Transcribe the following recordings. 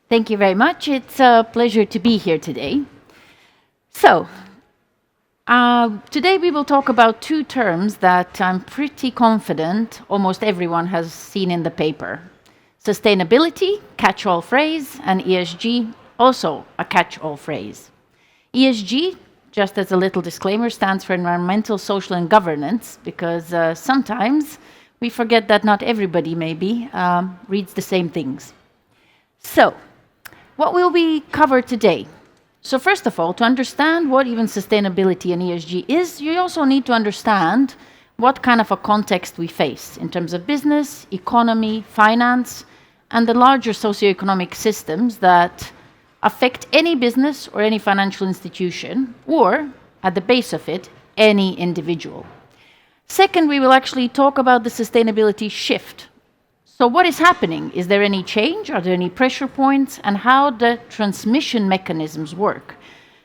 Thank you very much. It's a pleasure to be here today. So, today we will talk about two terms that I'm pretty confident almost everyone has seen in the paper. Sustainability, catch-all phrase, and ESG, also a catch-all phrase. ESG, just as a little disclaimer, stands for environmental, social, and governance, because sometimes we forget that not everybody maybe reads the same things. So, what will we cover today? So first of all, to understand what even sustainability and ESG is, you also need to understand what kind of a context we face in terms of business, economy, finance, and the larger socioeconomic systems that affect any business or any financial institution, or, at the base of it, any individual. Second, we will actually talk about the sustainability shift. So what is happening? Is there any change? Are there any pressure points? And how the transmission mechanisms work?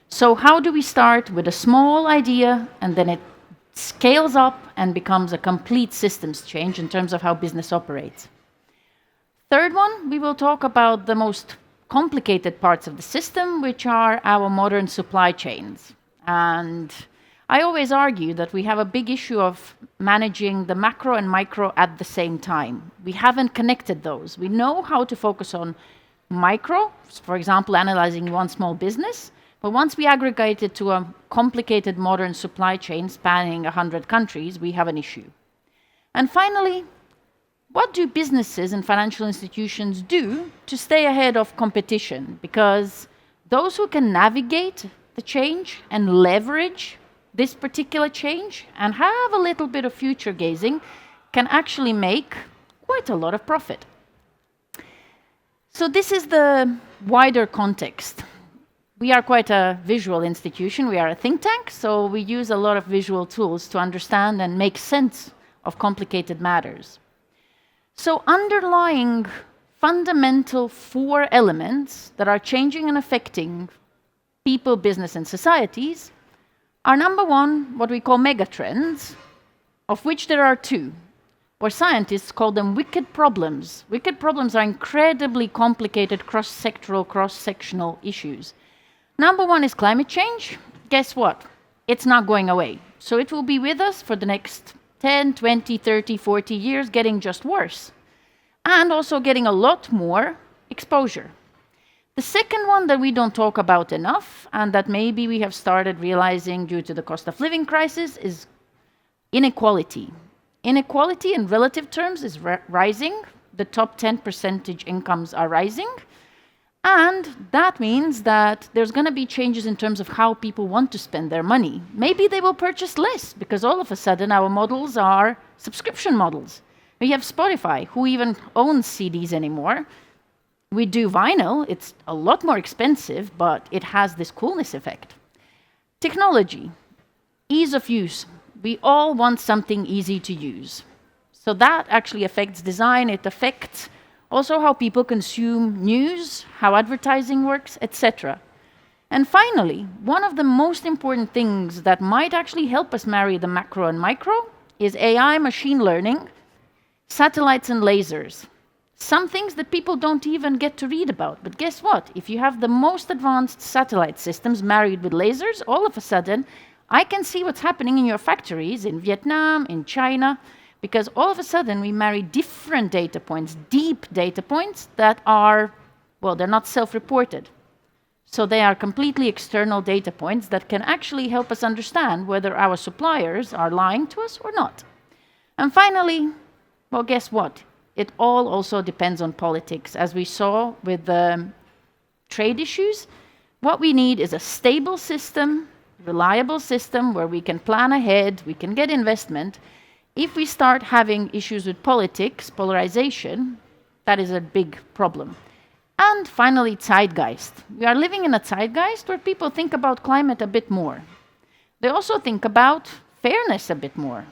So how do we start with a small idea and then it scales up and becomes a complete systems change in terms of how business operates? Third one, we will talk about the most complicated parts of the system, which are our modern supply chains. And I always argue that we have a big issue of managing the macro and micro at the same time. We haven't connected those. We know how to focus on micro, for example, analyzing one small business, but once we aggregate it to a complicated modern supply chain spanning 100 countries, we have an issue. And finally, what do businesses and financial institutions do to stay ahead of competition? Because those who can navigate the change and leverage this particular change and have a little bit of future gazing can actually make quite a lot of profit. So this is the wider context. We are quite a visual institution. We are a think tank, so we use a lot of visual tools to understand and make sense of complicated matters. So underlying fundamental four elements that are changing and affecting people, business, and societies are number one, what we call megatrends, of which there are two, or scientists call them wicked problems. Wicked problems are incredibly complicated cross-sectoral, cross-sectional issues. Number one is climate change. Guess what? It's not going away. So it will be with us for the next 10, 20, 30, 40 years, getting just worse. And also getting a lot more exposure. The second one that we don't talk about enough, and that maybe we have started realizing due to the cost of living crisis, is inequality. Inequality in relative terms is rising. The top 10% incomes are rising. And that means that there's going to be changes in terms of how people want to spend their money. Maybe they will purchase less, because all of a sudden our models are subscription models. We have Spotify, who even owns CDs anymore. We do vinyl, it's a lot more expensive, but it has this coolness effect. Technology, ease of use. We all want something easy to use. So that actually affects design, it affects also how people consume news, how advertising works, etc. And finally, one of the most important things that might actually help us marry the macro and micro is AI, machine learning, satellites and lasers. Some things that people don't even get to read about. But guess what? If you have the most advanced satellite systems married with lasers, all of a sudden, I can see what's happening in your factories in Vietnam, in China, because all of a sudden we marry different data points, deep data points that are, well, they're not self-reported. So they are completely external data points that can actually help us understand whether our suppliers are lying to us or not. And finally, well, guess what? It all also depends on politics. As we saw with the trade issues, what we need is a stable system, reliable system where we can plan ahead, we can get investment. If we start having issues with politics, polarization, that is a big problem. And finally, zeitgeist. We are living in a zeitgeist where people think about climate a bit more. They also think about fairness a bit more.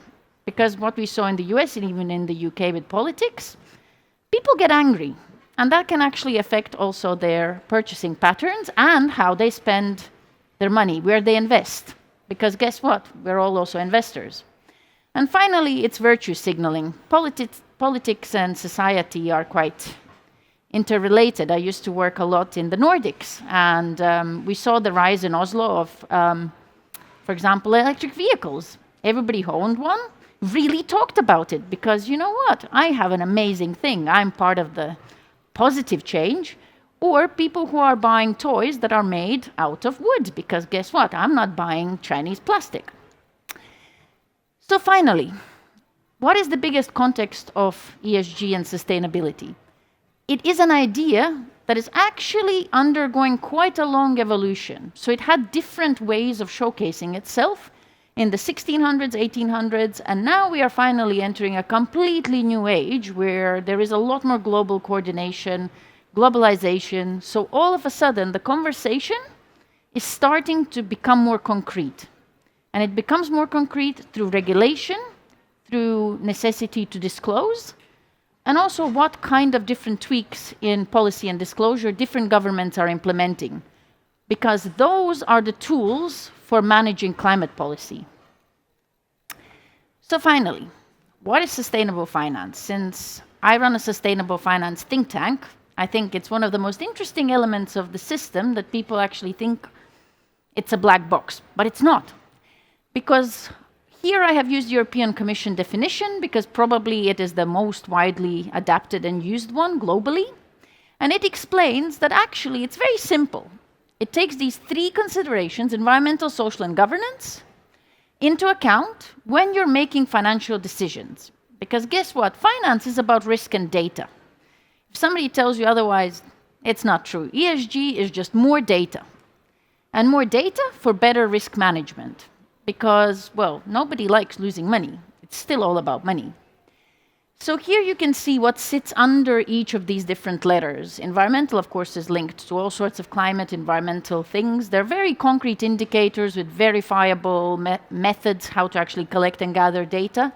Because what we saw in the US and even in the UK with politics, people get angry. And that can actually affect also their purchasing patterns and how they spend their money, where they invest. Because guess what? We're all also investors. And finally, it's virtue signaling. Politics and society are quite interrelated. I used to work a lot in the Nordics, and we saw the rise in Oslo of, for example, electric vehicles. Everybody who owned one really talked about it because, you know what, I have an amazing thing. I'm part of the positive change. Or people who are buying toys that are made out of wood because guess what, I'm not buying Chinese plastic. So finally, what is the biggest context of ESG and sustainability? It is an idea that is actually undergoing quite a long evolution. So it had different ways of showcasing itself in the 1600s, 1800s, and now we are finally entering a completely new age where there is a lot more global coordination, globalization. So all of a sudden, the conversation is starting to become more concrete. And it becomes more concrete through regulation, through necessity to disclose, and also what kind of different tweaks in policy and disclosure different governments are implementing, because those are the tools for managing climate policy. So finally, what is sustainable finance? Since I run a sustainable finance think tank, I think it's one of the most interesting elements of the system that people actually think it's a black box, but it's not. Because here I have used European Commission definition because probably it is the most widely adapted and used one globally. And it explains that actually it's very simple. It takes these three considerations, environmental, social, and governance, into account when you're making financial decisions. Because guess what? Finance is about risk and data. If somebody tells you otherwise, it's not true. ESG is just more data. And more data for better risk management. Because, well, nobody likes losing money. It's still all about money. So here you can see what sits under each of these different letters. Environmental, of course, is linked to all sorts of climate, environmental things. They're very concrete indicators with verifiable methods how to actually collect and gather data.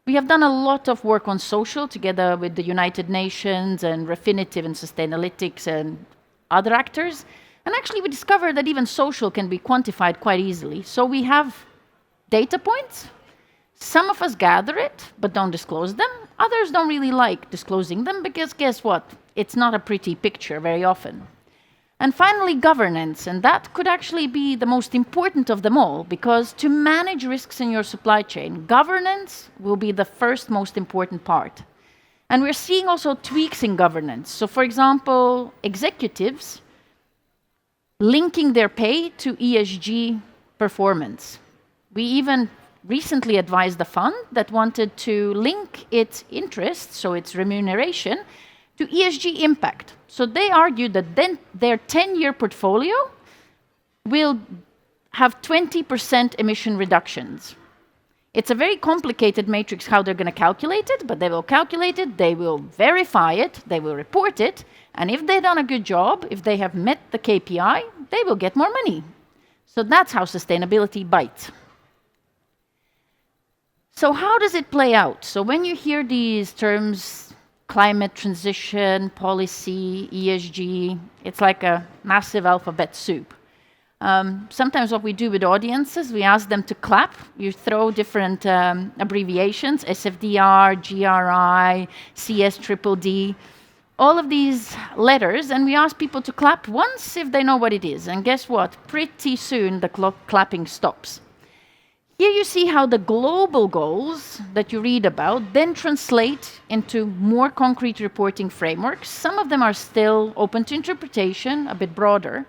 We have done a lot of work on social together with the United Nations and Refinitiv and Sustainalytics and other actors. And actually we discovered that even social can be quantified quite easily. So we have data points. Some of us gather it, but don't disclose them. Others don't really like disclosing them because guess what? It's not a pretty picture very often. And finally, governance. And that could actually be the most important of them all because to manage risks in your supply chain, governance will be the first most important part. And we're seeing also tweaks in governance. So for example, executives linking their pay to ESG performance. We even recently advised a fund that wanted to link its interest, so its remuneration, to ESG impact. So they argued that then their 10-year portfolio will have 20% emission reductions. It's a very complicated matrix how they're going to calculate it, but they will calculate it, they will verify it, they will report it, and if they've done a good job, if they have met the KPI, they will get more money. So that's how sustainability bites. So how does it play out? So when you hear these terms, climate transition, policy, ESG, it's like a massive alphabet soup. Sometimes what we do with audiences, we ask them to clap. You throw different abbreviations, SFDR, GRI, CSDDD, all of these letters, and we ask people to clap once if they know what it is. And guess what? Pretty soon the clapping stops. Here you see how the global goals that you read about then translate into more concrete reporting frameworks. Some of them are still open to interpretation, a bit broader.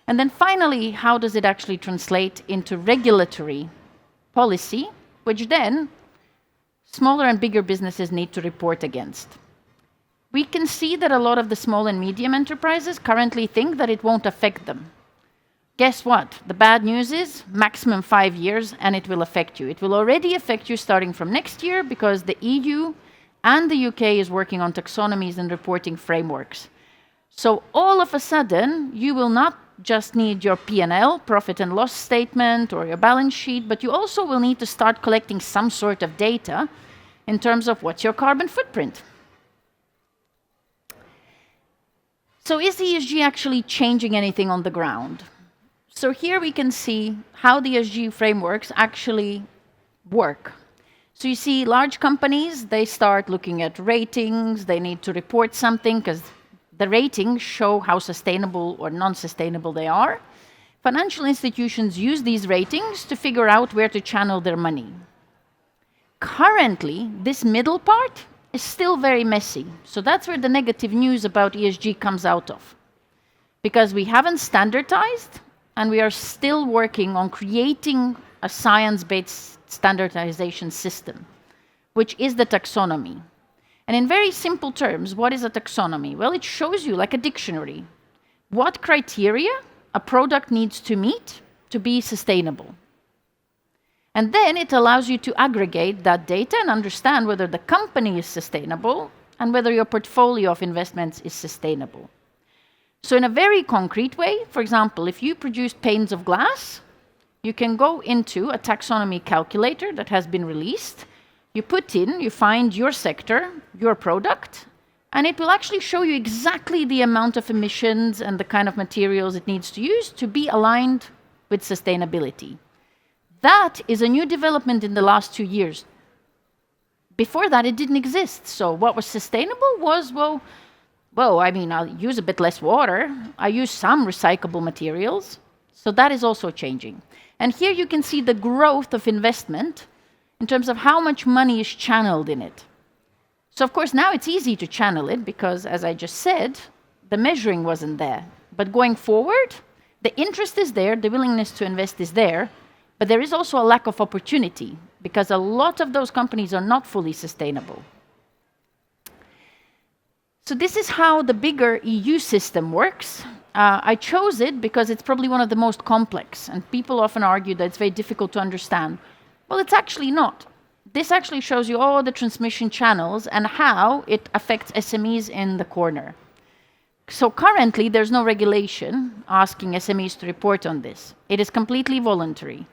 And then finally, how does it actually translate into regulatory policy, which then smaller and bigger businesses need to report against. We can see that a lot of the small and medium enterprises currently think that it won't affect them. Guess what? The bad news is maximum 5 years and it will affect you. It will already affect you starting from next year because the EU and the UK is working on taxonomies and reporting frameworks. So all of a sudden, you will not just need your P&L, profit and loss statement, or your balance sheet, but you also will need to start collecting some sort of data in terms of what's your carbon footprint. So is ESG actually changing anything on the ground? So here we can see how the ESG frameworks actually work. So you see large companies, they start looking at ratings, they need to report something because The ratings show how sustainable or non-sustainable they are. Financial institutions use these ratings to figure out where to channel their money. Currently, this middle part is still very messy. So that's where the negative news about ESG comes out of. Because we haven't standardized, and we are still working on creating a science-based standardization system, which is the taxonomy. And in very simple terms, what is a taxonomy? Well, it shows you, like a dictionary, what criteria a product needs to meet to be sustainable. And then it allows you to aggregate that data and understand whether the company is sustainable and whether your portfolio of investments is sustainable. So in a very concrete way, for example, if you produce panes of glass, you can go into a taxonomy calculator that has been released. You find your sector, your product, and it will actually show you exactly the amount of emissions and the kind of materials it needs to use to be aligned with sustainability. That is a new development in the last 2 years. Before that, it didn't exist. So what was sustainable was, I'll use a bit less water. I use some recyclable materials. So that is also changing. And here you can see the growth of investment in terms of how much money is channeled in it. So of course, now it's easy to channel it because, as I just said, the measuring wasn't there. But going forward, the interest is there, the willingness to invest is there, but there is also a lack of opportunity because a lot of those companies are not fully sustainable. So this is how the bigger EU system works. I chose it because it's probably one of the most complex, and people often argue that it's very difficult to understand. Well, it's actually not. This actually shows you all the transmission channels and how it affects SMEs in the corner. So currently, there's no regulation asking SMEs to report on this. It is completely voluntary.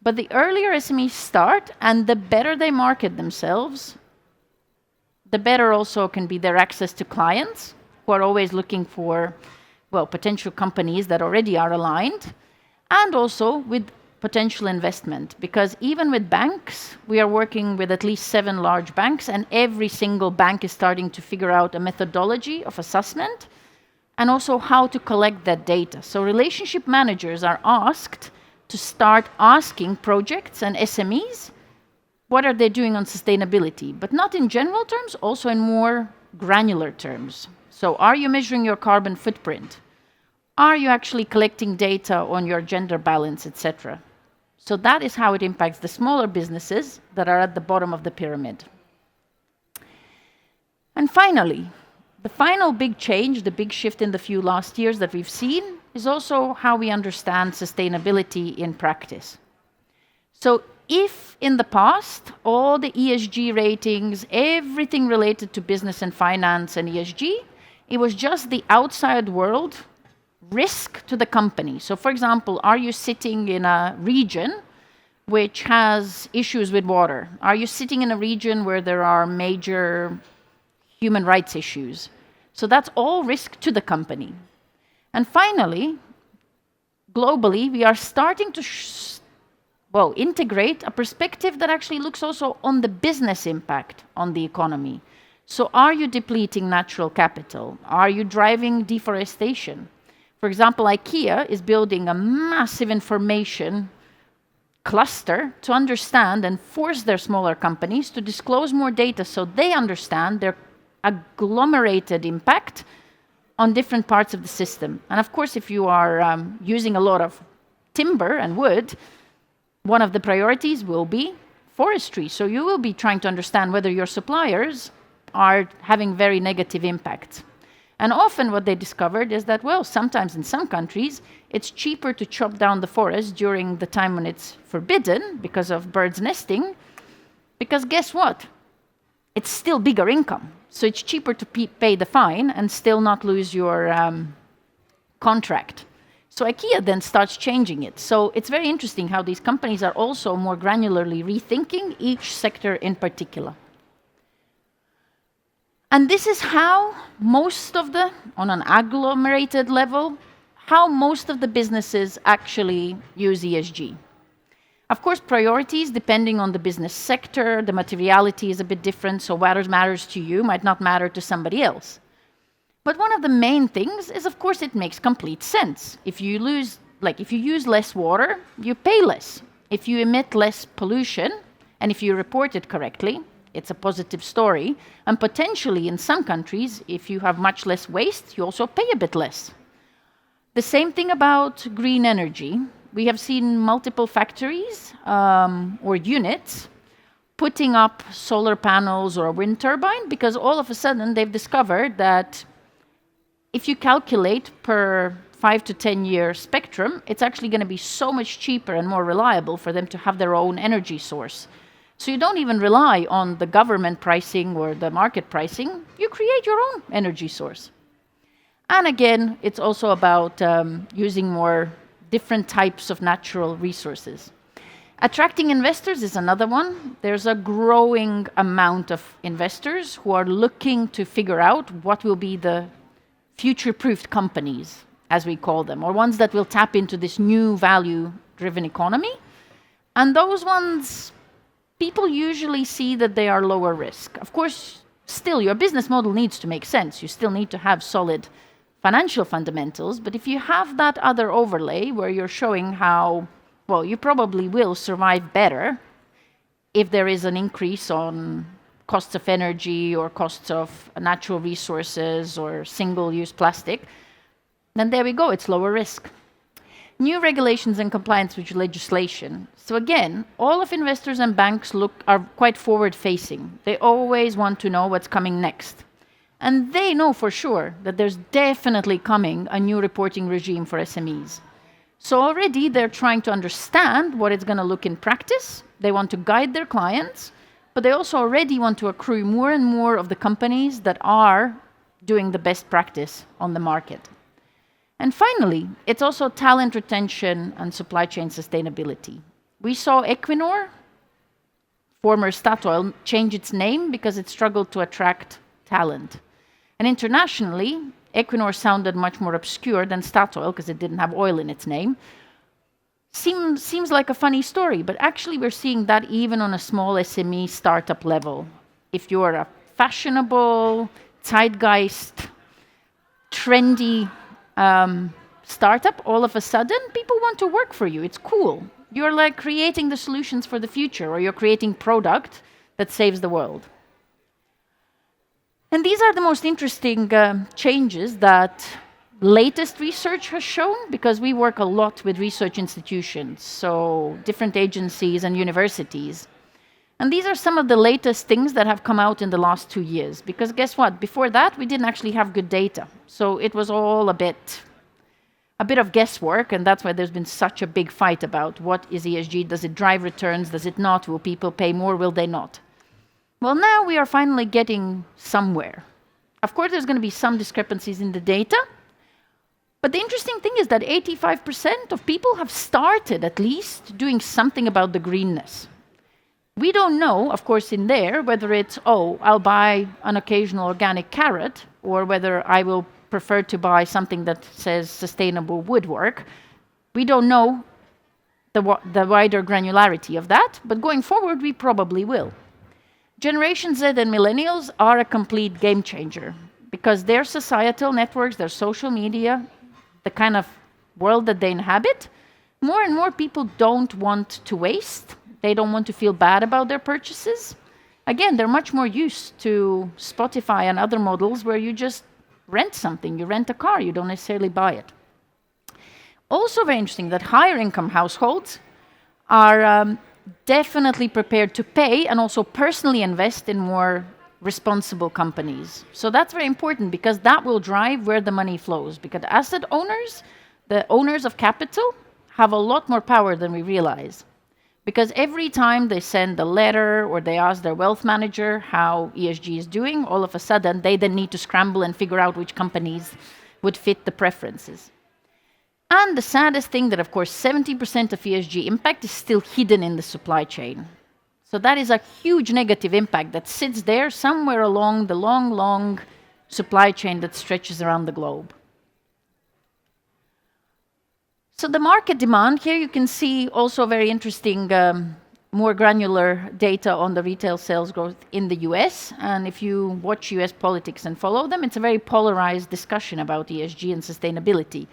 But the earlier SMEs start, and the better they market themselves, the better also can be their access to clients who are always looking for, potential companies that already are aligned, and also with potential investment. Because even with banks, we are working with at least 7 large banks, and every single bank is starting to figure out a methodology of assessment and also how to collect that data. So relationship managers are asked to start asking projects and SMEs what are they doing on sustainability, but not in general terms, also in more granular terms. So are you measuring your carbon footprint? Are you actually collecting data on your gender balance, etc.? So that is how it impacts the smaller businesses that are at the bottom of the pyramid. And finally, the final big change, the big shift in the few last years that we've seen is also how we understand sustainability in practice. So if in the past, all the ESG ratings, everything related to business and finance and ESG, it was just the outside world risk to the company. So for example, are you sitting in a region which has issues with water? Are you sitting in a region where there are major human rights issues? So that's all risk to the company. And finally, globally, we are starting to integrate a perspective that actually looks also on the business impact on the economy. So are you depleting natural capital? Are you driving deforestation? For example, IKEA is building a massive information cluster to understand and force their smaller companies to disclose more data so they understand their agglomerated impact on different parts of the system. And of course, if you are using a lot of timber and wood, one of the priorities will be forestry. So you will be trying to understand whether your suppliers are having very negative impacts. And often what they discovered is that, sometimes in some countries, it's cheaper to chop down the forest during the time when it's forbidden because of birds nesting, because guess what? It's still bigger income. So it's cheaper to pay the fine and still not lose your contract. So IKEA then starts changing it. So it's very interesting how these companies are also more granularly rethinking each sector in particular. And this is how on an agglomerated level, how most of the businesses actually use ESG. Of course, priorities, depending on the business sector, the materiality is a bit different, so what matters to you might not matter to somebody else. But one of the main things is, of course, it makes complete sense. If you use less water, you pay less. If you emit less pollution, and if you report it correctly, it's a positive story. And potentially, in some countries, if you have much less waste, you also pay a bit less. The same thing about green energy. We have seen multiple factories or units putting up solar panels or a wind turbine because all of a sudden they've discovered that if you calculate per 5 to 10 year spectrum, it's actually going to be so much cheaper and more reliable for them to have their own energy source. So you don't even rely on the government pricing or the market pricing. You create your own energy source. And again, it's also about using more different types of natural resources. Attracting investors is another one. There's a growing amount of investors who are looking to figure out what will be the future-proofed companies, as we call them, or ones that will tap into this new value-driven economy. And those ones, people usually see that they are lower risk. Of course, still, your business model needs to make sense. You still need to have solid financial fundamentals, but if you have that other overlay where you're showing how, well, you probably will survive better if there is an increase on costs of energy or costs of natural resources or single-use plastic, then there we go, it's lower risk. New regulations and compliance with legislation. So again, all of investors and banks are quite forward-facing. They always want to know what's coming next. And they know for sure that there's definitely coming a new reporting regime for SMEs. So already they're trying to understand what it's going to look in practice. They want to guide their clients, but they also already want to accrue more and more of the companies that are doing the best practice on the market. And finally, it's also talent retention and supply chain sustainability. We saw Equinor, former Statoil, change its name because it struggled to attract talent. And internationally, Equinor sounded much more obscure than Statoil because it didn't have oil in its name. Seems like a funny story, but actually we're seeing that even on a small SME startup level. If you're a fashionable, zeitgeist, trendy startup, all of a sudden people want to work for you. It's cool. You're like creating the solutions for the future, or you're creating product that saves the world. And these are the most interesting changes that latest research has shown, because we work a lot with research institutions, so different agencies and universities. And these are some of the latest things that have come out in the last 2 years, because guess what? Before that, we didn't actually have good data. So it was all a bit of guesswork, and that's why there's been such a big fight about what is ESG. Does it drive returns? Does it not? Will people pay more? Will they not? Well, now we are finally getting somewhere. Of course, there's going to be some discrepancies in the data, but the interesting thing is that 85% of people have started at least doing something about the greenness. We don't know, of course, in there whether it's, oh, I'll buy an occasional organic carrot, or whether I will prefer to buy something that says sustainable woodwork. We don't know the wider granularity of that, but going forward, we probably will. Generation Z and millennials are a complete game changer, because their societal networks, their social media, the kind of world that they inhabit, more and more people don't want to waste. They don't want to feel bad about their purchases. Again, they're much more used to Spotify and other models where you just rent something. You rent a car, you don't necessarily buy it. Also very interesting that higher income households are definitely prepared to pay and also personally invest in more responsible companies. So that's very important, because that will drive where the money flows. Because asset owners, the owners of capital, have a lot more power than we realize. Because every time they send a letter or they ask their wealth manager how ESG is doing, all of a sudden they then need to scramble and figure out which companies would fit the preferences. And the saddest thing that, of course, 70% of ESG impact is still hidden in the supply chain. So that is a huge negative impact that sits there somewhere along the long, long supply chain that stretches around the globe. So the market demand, here you can see also very interesting more granular data on the retail sales growth in the US. And if you watch US politics and follow them, it's a very polarized discussion about ESG and sustainability.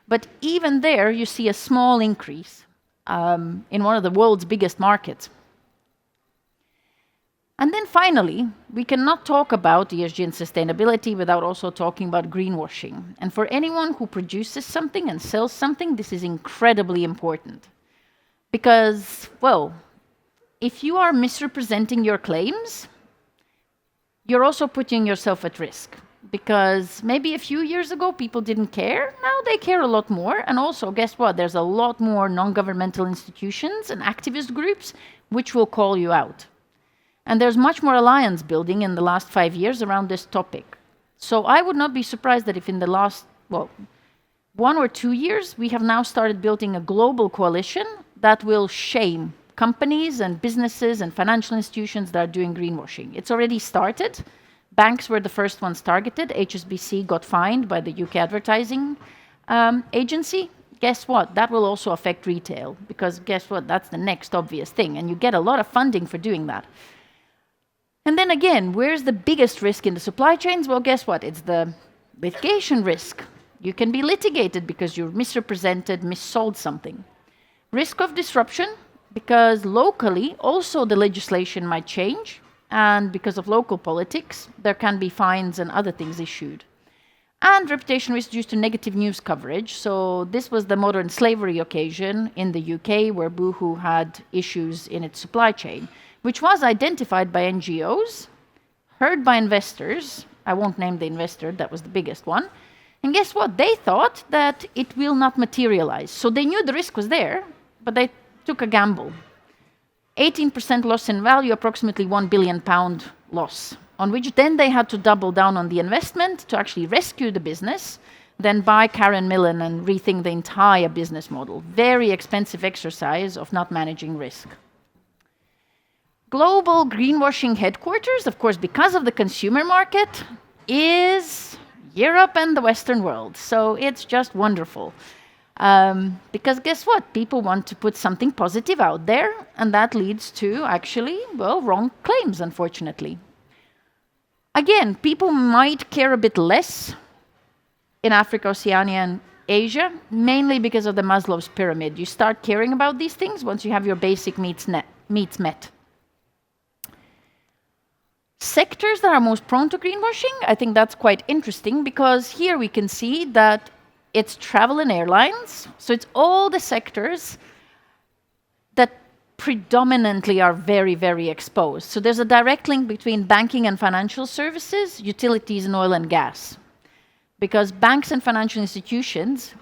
But even there, you see a small increase in one of the world's biggest markets. And then finally, we cannot talk about ESG and sustainability without also talking about greenwashing. And for anyone who produces something and sells something, this is incredibly important. Because, well, if you are misrepresenting your claims, you're also putting yourself at risk. Because maybe a few years ago people didn't care, now they care a lot more. And also, guess what? There's a lot more non-governmental institutions and activist groups which will call you out. And there's much more alliance building in the last 5 years around this topic. So I would not be surprised that if in the last, 1 or 2 years, we have now started building a global coalition that will shame companies and businesses and financial institutions that are doing greenwashing. It's already started. Banks were the first ones targeted. HSBC got fined by the UK advertising agency. Guess what? That will also affect retail, because guess what? That's the next obvious thing. And you get a lot of funding for doing that. And then again, where's the biggest risk in the supply chains? Well, guess what? It's the litigation risk. You can be litigated because you misrepresented, missold something. Risk of disruption, because locally also the legislation might change, and because of local politics, there can be fines and other things issued. And reputation risk due to negative news coverage. So this was the modern slavery occasion in the UK, where Boohoo had issues in its supply chain, which was identified by NGOs, heard by investors. I won't name the investor, that was the biggest one. And guess what? They thought that it will not materialize. So they knew the risk was there, but they took a gamble. 18% loss in value, approximately £1 billion loss, on which then they had to double down on the investment to actually rescue the business, then buy Karen Millen and rethink the entire business model. Very expensive exercise of not managing risk. Global greenwashing headquarters, of course, because of the consumer market, is Europe and the Western world. So it's just wonderful. Because guess what? People want to put something positive out there, and that leads to actually, wrong claims, unfortunately. Again, people might care a bit less in Africa, Oceania, and Asia, mainly because of the Maslow's pyramid. You start caring about these things once you have your basic needs met. Sectors that are most prone to greenwashing, I think that's quite interesting, because here we can see that it's travel and airlines. So it's all the sectors that predominantly are very, very exposed. So there's a direct link between banking and financial services, utilities and oil and gas. Because banks and financial institutions,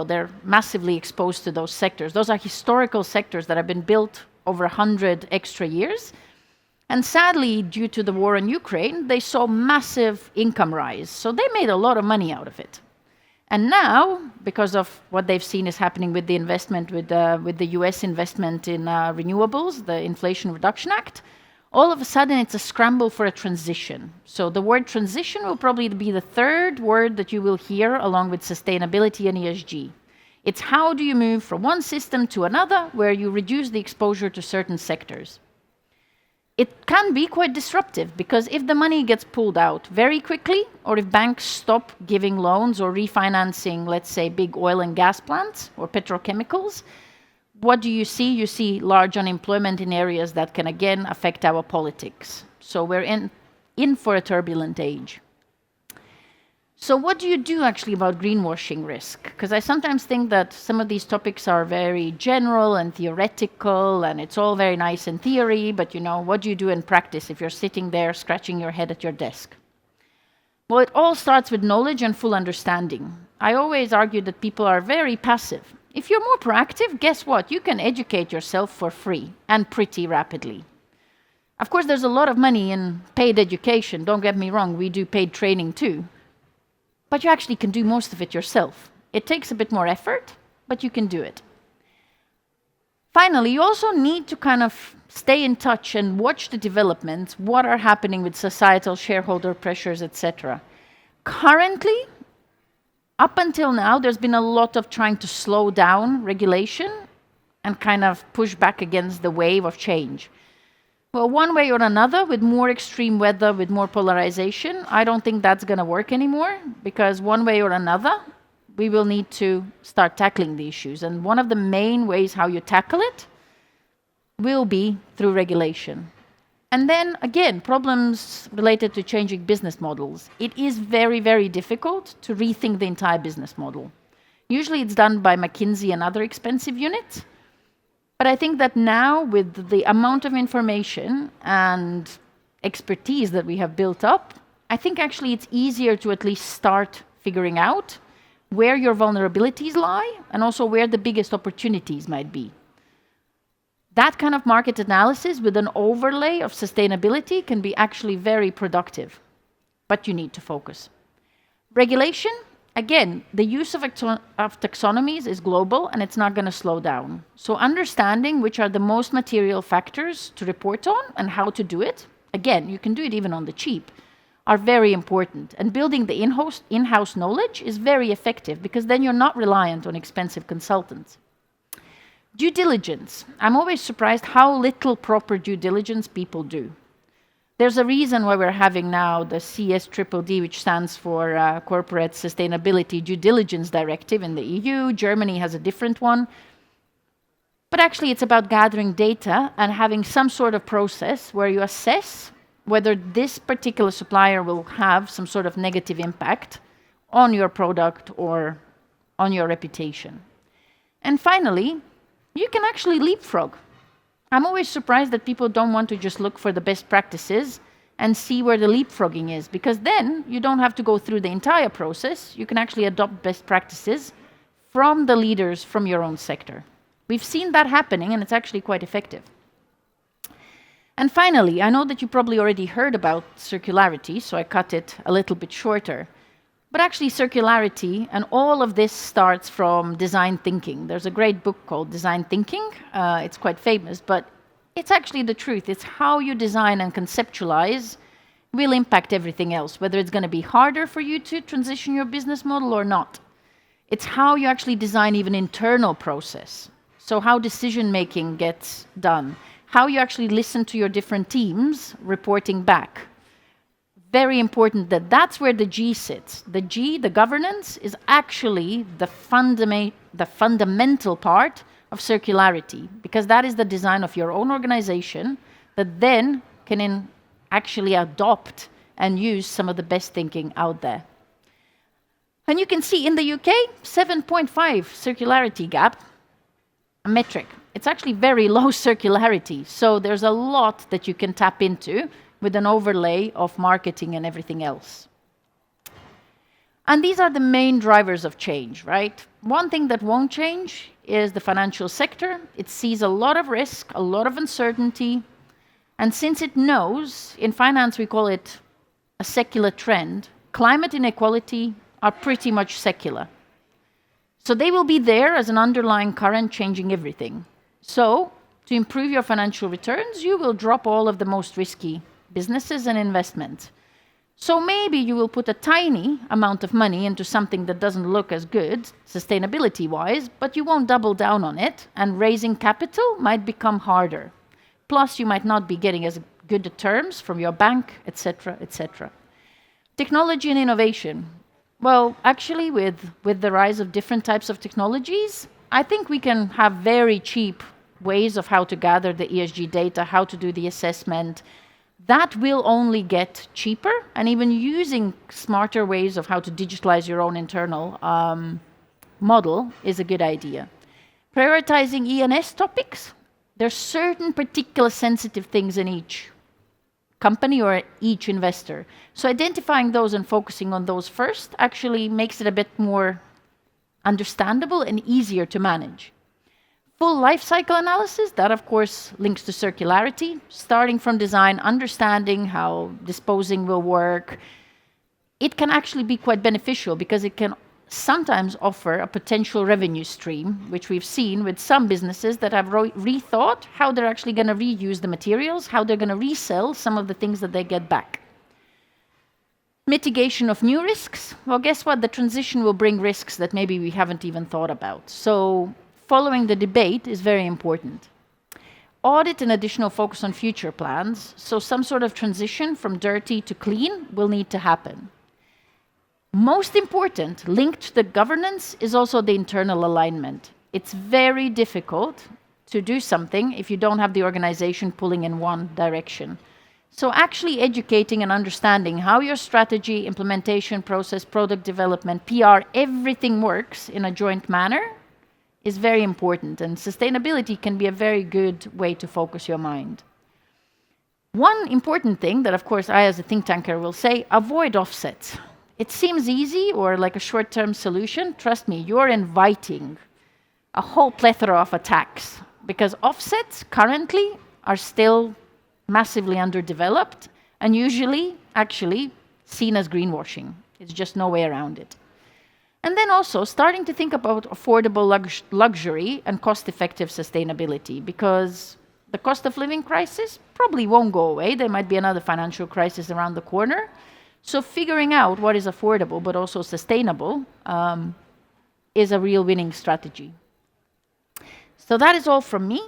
they're massively exposed to those sectors. Those are historical sectors that have been built over 100 extra years. And sadly, due to the war in Ukraine, they saw massive income rise. So they made a lot of money out of it. And now, because of what they've seen is happening with the investment, with the US investment in renewables, the Inflation Reduction Act, all of a sudden it's a scramble for a transition. So the word transition will probably be the third word that you will hear along with sustainability and ESG. It's how do you move from one system to another where you reduce the exposure to certain sectors. It can be quite disruptive, because if the money gets pulled out very quickly, or if banks stop giving loans or refinancing, let's say, big oil and gas plants or petrochemicals, what do you see? You see large unemployment in areas that can again affect our politics. So we're in for a turbulent age. So what do you do actually about greenwashing risk? Because I sometimes think that some of these topics are very general and theoretical, and it's all very nice in theory, but what do you do in practice if you're sitting there scratching your head at your desk? Well, it all starts with knowledge and full understanding. I always argue that people are very passive. If you're more proactive, guess what? You can educate yourself for free and pretty rapidly. Of course, there's a lot of money in paid education. Don't get me wrong, we do paid training too. But you actually can do most of it yourself. It takes a bit more effort, but you can do it. Finally, you also need to kind of stay in touch and watch the developments, what are happening with societal shareholder pressures, etc. Currently, up until now, there's been a lot of trying to slow down regulation and kind of push back against the wave of change? Well, one way or another, with more extreme weather, with more polarization, I don't think that's going to work anymore, because one way or another, we will need to start tackling the issues. And one of the main ways how you tackle it will be through regulation. And then again, problems related to changing business models. It is very, very difficult to rethink the entire business model. Usually it's done by McKinsey and other expensive units. But I think that now, with the amount of information and expertise that we have built up, I think actually it's easier to at least start figuring out where your vulnerabilities lie and also where the biggest opportunities might be. That kind of market analysis with an overlay of sustainability can be actually very productive, but you need to focus. Regulation, again, the use of taxonomies is global and it's not going to slow down. So understanding which are the most material factors to report on and how to do it, again, you can do it even on the cheap, are very important. And building the in-house knowledge is very effective, because then you're not reliant on expensive consultants. Due diligence. I'm always surprised how little proper due diligence people do. There's a reason why we're having now the CSDDD, which stands for Corporate Sustainability Due Diligence Directive in the EU. Germany has a different one. But actually, it's about gathering data and having some sort of process where you assess whether this particular supplier will have some sort of negative impact on your product or on your reputation. And finally, you can actually leapfrog. I'm always surprised that people don't want to just look for the best practices and see where the leapfrogging is, because then you don't have to go through the entire process. You can actually adopt best practices from the leaders from your own sector. We've seen that happening, and it's actually quite effective. And finally, I know that you probably already heard about circularity, so I cut it a little bit shorter. But actually, circularity and all of this starts from design thinking. There's a great book called Design Thinking. It's quite famous, but it's actually the truth. It's how you design and conceptualize will impact everything else, whether it's going to be harder for you to transition your business model or not. It's how you actually design even internal process. So how decision-making gets done, how you actually listen to your different teams reporting back. Very important that that's where the G sits. The G, the governance, is actually the fundamental part of circularity, because that is the design of your own organization that then can actually adopt and use some of the best thinking out there. And you can see in the UK, 7.5 circularity gap, a metric. It's actually very low circularity, so there's a lot that you can tap into with an overlay of marketing and everything else. And these are the main drivers of change, right? One thing that won't change is the financial sector. It sees a lot of risk, a lot of uncertainty, and since it knows, in finance we call it a secular trend, climate inequality are pretty much secular. So they will be there as an underlying current changing everything. So to improve your financial returns, you will drop all of the most risky businesses and investments. So maybe you will put a tiny amount of money into something that doesn't look as good, sustainability-wise, but you won't double down on it, and raising capital might become harder. Plus, you might not be getting as good terms from your bank, etc., etc. Technology and innovation. Well, actually, with the rise of different types of technologies, I think we can have very cheap ways of how to gather the ESG data, how to do the assessment. That will only get cheaper, and even using smarter ways of how to digitalize your own internal model is a good idea. Prioritizing E&S topics. There's certain particular sensitive things in each company or each investor. So identifying those and focusing on those first actually makes it a bit more understandable and easier to manage. Full life cycle analysis, that of course links to circularity, starting from design, understanding how disposing will work. It can actually be quite beneficial because it can sometimes offer a potential revenue stream, which we've seen with some businesses that have rethought how they're actually going to reuse the materials, how they're going to resell some of the things that they get back. Mitigation of new risks. Well, guess what? The transition will bring risks that maybe we haven't even thought about. So following the debate is very important. Audit and additional focus on future plans, so some sort of transition from dirty to clean will need to happen. Most important, linked to the governance, is also the internal alignment. It's very difficult to do something if you don't have the organization pulling in one direction. So actually educating and understanding how your strategy, implementation process, product development, PR, everything works in a joint manner is very important, and sustainability can be a very good way to focus your mind. One important thing that, of course, I as a think tanker will say, avoid offsets. It seems easy or like a short-term solution. Trust me, you're inviting a whole plethora of attacks because offsets currently are still massively underdeveloped and usually actually seen as greenwashing. It's just no way around it. And then also starting to think about affordable luxury and cost-effective sustainability, because the cost of living crisis probably won't go away. There might be another financial crisis around the corner. So figuring out what is affordable but also sustainable is a real winning strategy. So that is all from me.